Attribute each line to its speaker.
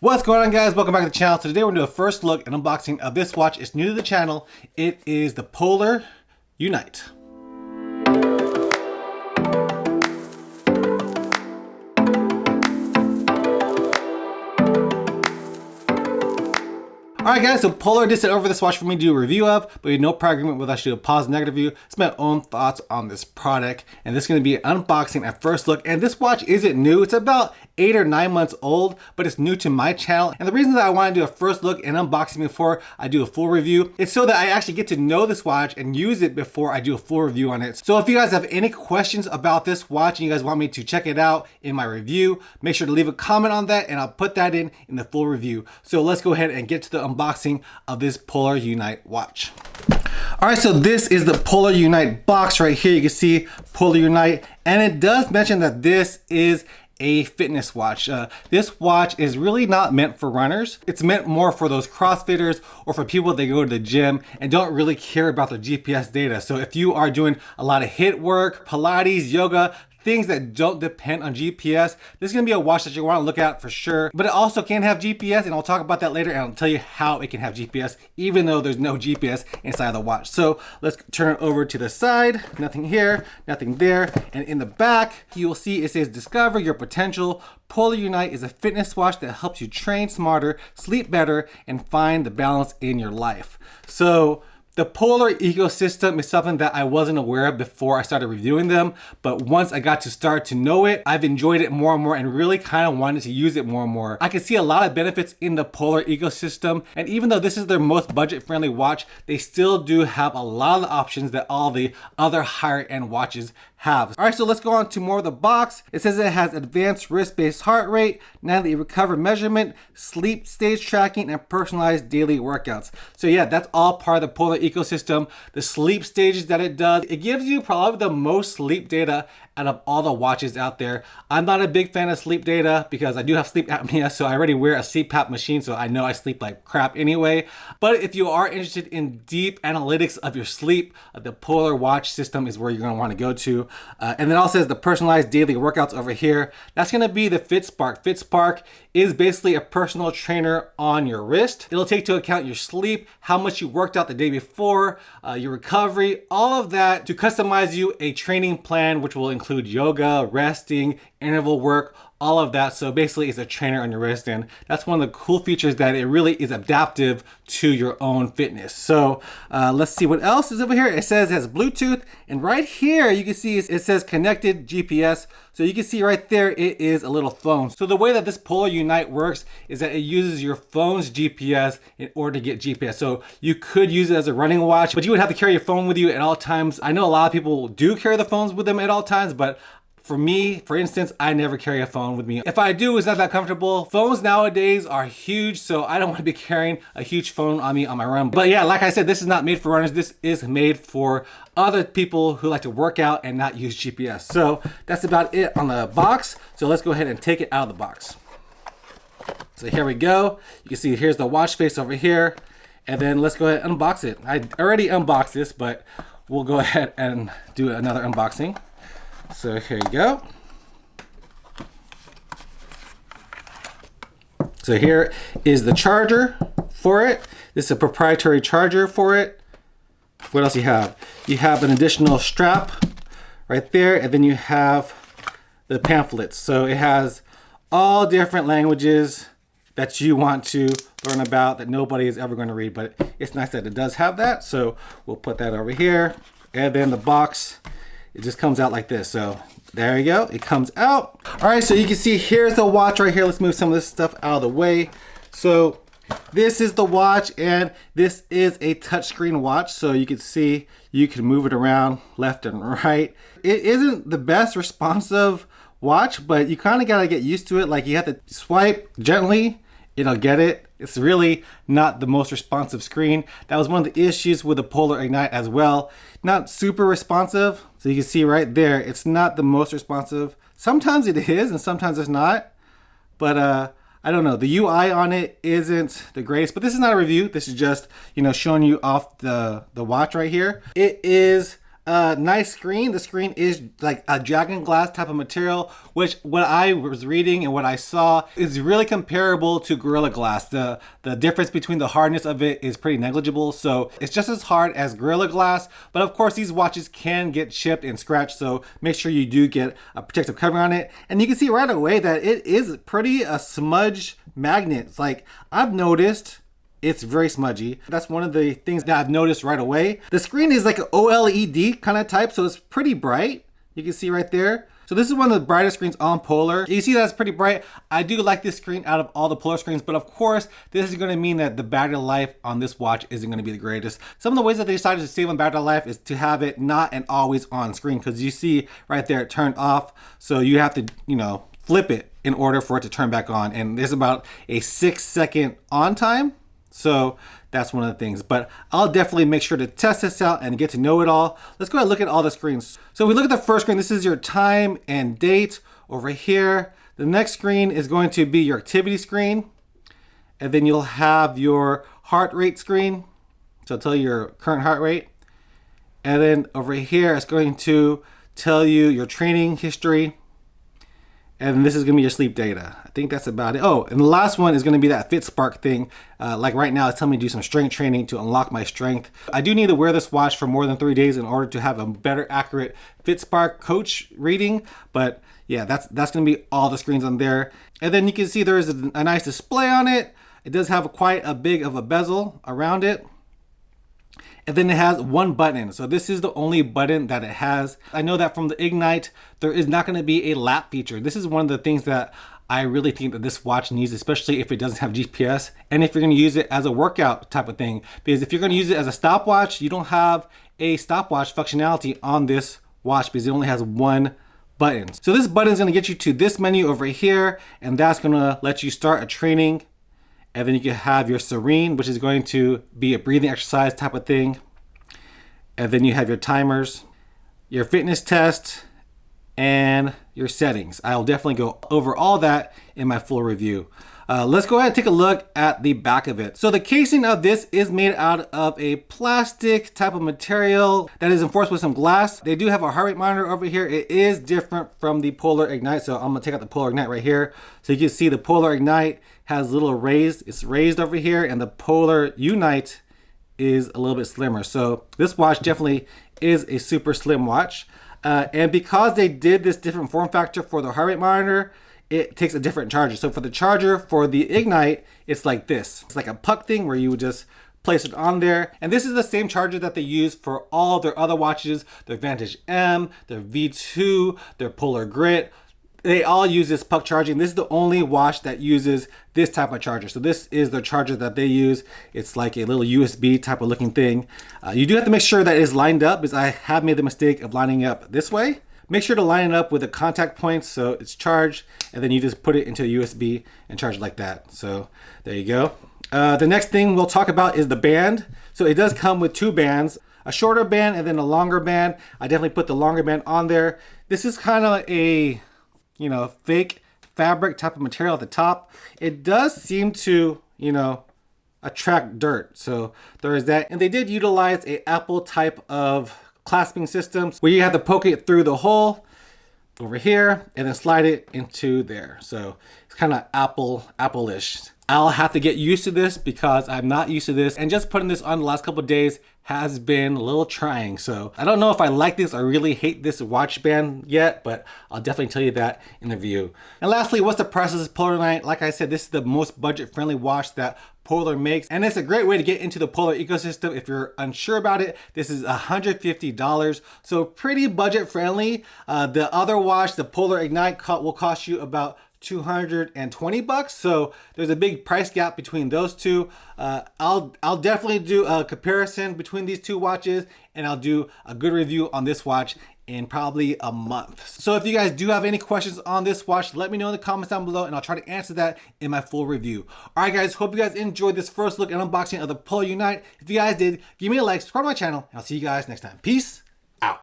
Speaker 1: What's going on, guys? Welcome back to the channel. So today we're going to do a first look and unboxing of this watch. It's new to the channel. It is the Polar Unite. Alright guys, so Polar did send over this watch for me to do a review of, but we had no prior agreement with us to do a positive and negative review. It's my own thoughts on this product, and this is going to be an unboxing at first look. And this watch isn't new. It's about 8 or 9 months old, but it's new to my channel. And the reason that I want to do a first look and unboxing before I do a full review is so that I actually get to know this watch and use it before I do a full review on it. So if you guys have any questions about this watch and you guys want me to check it out in my review, make sure to leave a comment on that and I'll put that in the full review. So let's go ahead and get to the unboxing of this Polar Unite watch. All right, so this is the Polar Unite box right here. You can see Polar Unite, and it does mention that this is a fitness watch. This watch is really not meant for runners. It's meant more for those CrossFitters or for people that go to the gym and don't really care about the GPS data. So if you are doing a lot of HIIT work, Pilates, yoga, things that don't depend on GPS, this is gonna be a watch that you wanna look at for sure. But it also can have GPS, and I'll talk about that later, and I'll tell you how it can have GPS, even though there's no GPS inside of the watch. So let's turn it over to the side. Nothing here, nothing there. And in the back, you'll see it says, "Discover your potential. Polar Unite is a fitness watch that helps you train smarter, sleep better, and find the balance in your life." So the Polar ecosystem is something that I wasn't aware of before I started reviewing them, but once I got to start to know it, I've enjoyed it more and more and really kind of wanted to use it more and more. I can see a lot of benefits in the Polar ecosystem, and even though this is their most budget-friendly watch, they still do have a lot of the options that all the other higher-end watches have. All right, so let's go on to more of the box. It says it has advanced wrist-based heart rate, nightly recovery measurement, sleep stage tracking, and personalized daily workouts. So yeah, that's all part of the Polar ecosystem. The sleep stages that it does, it gives you probably the most sleep data out of all the watches out there. I'm not a big fan of sleep data because I do have sleep apnea, so I already wear a CPAP machine, so I know I sleep like crap anyway. But if you are interested in deep analytics of your sleep, the Polar watch system is where you're gonna wanna go to. And then also says the personalized daily workouts over here. That's gonna be the FitSpark. FitSpark is basically a personal trainer on your wrist. It'll take into account your sleep, how much you worked out the day before, your recovery, all of that to customize you a training plan, which will include yoga, resting, interval work, all of that. So basically it's a trainer on your wrist, and that's one of the cool features, that it really is adaptive to your own fitness. So let's see what else is over here. It says it has Bluetooth, and right here you can see it says connected GPS. So you can see right there it is a little phone. So the way that this Polar Unite works is that it uses your phone's GPS in order to get GPS. So you could use it as a running watch, but you would have to carry your phone with you at all times. I know a lot of people do carry the phones with them at all times, but for me, for instance, I never carry a phone with me. If I do, it's not that comfortable. Phones nowadays are huge, so I don't want to be carrying a huge phone on me on my run. But yeah, like I said, this is not made for runners. This is made for other people who like to work out and not use GPS. So that's about it on the box. So let's go ahead and take it out of the box. So here we go. You can see here's the watch face over here. And then let's go ahead and unbox it. I already unboxed this, but we'll go ahead and do another unboxing. So here you go. So here is the charger for it. This is a proprietary charger for it. What else you have? You have an additional strap right there, and then you have the pamphlets. So it has all different languages that you want to learn about that nobody is ever going to read, but it's nice that it does have that. So we'll put that over here. And then the box, it just comes out like this. So there you go, it comes out. All right, so you can see here's the watch right here. Let's move some of this stuff out of the way. So this is the watch, and this is a touchscreen watch. So you can see you can move it around left and right. It isn't the best responsive watch, but you kind of got to get used to it. Like you have to swipe gently, it'll get it. It's really not the most responsive screen. That was one of the issues with the Polar Ignite as well. Not super responsive. So you can see right there, it's not the most responsive. Sometimes it is and sometimes it's not. But I don't know, the UI on it isn't the greatest, but this is not a review. This is just, you know, showing you off the watch right here. It is Nice screen. The screen is like a dragon glass type of material, which what I was reading and what I saw is really comparable to Gorilla Glass. The difference between the hardness of it is pretty negligible, so it's just as hard as Gorilla Glass. But of course, these watches can get chipped and scratched, so make sure you do get a protective covering on it. And you can see right away that it is pretty a smudge magnet. It's like I've noticed. It's very smudgy. That's one of the things that I've noticed right away. The screen is like an OLED kind of type, so it's pretty bright. You can see right there. So this is one of the brightest screens on Polar. You see that's pretty bright. I do like this screen out of all the Polar screens, but of course, this is gonna mean that the battery life on this watch isn't gonna be the greatest. Some of the ways that they decided to save on battery life is to have it not an always on screen, because you see right there, it turned off. So you have to, flip it in order for it to turn back on. And there's about a 6-second on time. So that's one of the things, but I'll definitely make sure to test this out and get to know it all. Let's go ahead and look at all the screens. So if we look at the first screen, this is your time and date over here. The next screen is going to be your activity screen. And then you'll have your heart rate screen. So it'll tell you your current heart rate. And then over here, it's going to tell you your training history. And this is gonna be your sleep data. I think that's about it. Oh, and the last one is gonna be that FitSpark thing. Like right now, it's telling me to do some strength training to unlock my strength. I do need to wear this watch for more than 3 days in order to have a better accurate FitSpark coach reading. But yeah, that's gonna be all the screens on there. And then you can see there is a nice display on it. It does have quite a big of a bezel around it. And then it has one button. So this is the only button that it has. I know that from the Ignite, there is not gonna be a lap feature. This is one of the things that I really think that this watch needs, especially if it doesn't have GPS and if you're gonna use it as a workout type of thing. Because if you're gonna use it as a stopwatch, you don't have a stopwatch functionality on this watch because it only has one button. So this button is gonna get you to this menu over here, and that's gonna let you start a training. And then you can have your Serene, which is going to be a breathing exercise type of thing. And then you have your timers, your fitness test, and your settings. I'll definitely go over all that in my full review. Let's go ahead and take a look at the back of it. So the casing of this is made out of a plastic type of material that is enforced with some glass. They do have a heart rate monitor over here. It is different from the Polar Ignite. So I'm gonna take out the Polar Ignite right here. So you can see the Polar Ignite has a little raised, it's raised over here, and the Polar Unite is a little bit slimmer. So this watch definitely is a super slim watch. And because they did this different form factor for the heart rate monitor, it takes a different charger. So for the charger for the Ignite, it's like this. It's like a puck thing where you would just place it on there. And this is the same charger that they use for all their other watches, their Vantage M, their V2, their Polar Grit. They all use this puck charging. This is the only watch that uses this type of charger. So this is the charger that they use. It's like a little USB type of looking thing. You do have to make sure that it's lined up, because I have made the mistake of lining up this way. Make sure to line it up with the contact points so it's charged, and then you just put it into a USB and charge it like that. So there you go. The next thing we'll talk about is the band. So it does come with two bands, a shorter band and then a longer band. I definitely put the longer band on there. This is kind of a fake fabric type of material at the top. It does seem to, attract dirt. So there is that. And they did utilize a Apple type of clasping system where you have to poke it through the hole over here and then slide it into there. So it's kind of Apple-ish. I'll have to get used to this because I'm not used to this, and just putting this on the last couple of days has been a little trying. So I don't know if I like this or really hate this watch band yet, but I'll definitely tell you that in the review. And lastly, what's the price of this Polar Night? Like I said, this is the most budget-friendly watch that Polar makes, and it's a great way to get into the Polar ecosystem. If you're unsure about it, this is $150, so pretty budget-friendly. The other watch, the Polar Ignite, will cost you about $220, so there's a big price gap between those two. I'll definitely do a comparison between these two watches, and I'll do a good review on this watch in probably a month. So if you guys do have any questions on this watch, let me know in the comments down below, and I'll try to answer that in my full review. All right, guys, hope you guys enjoyed this first look and unboxing of the Polar Unite. If you guys did, give me a like, subscribe to my channel, and I'll see you guys next time. Peace.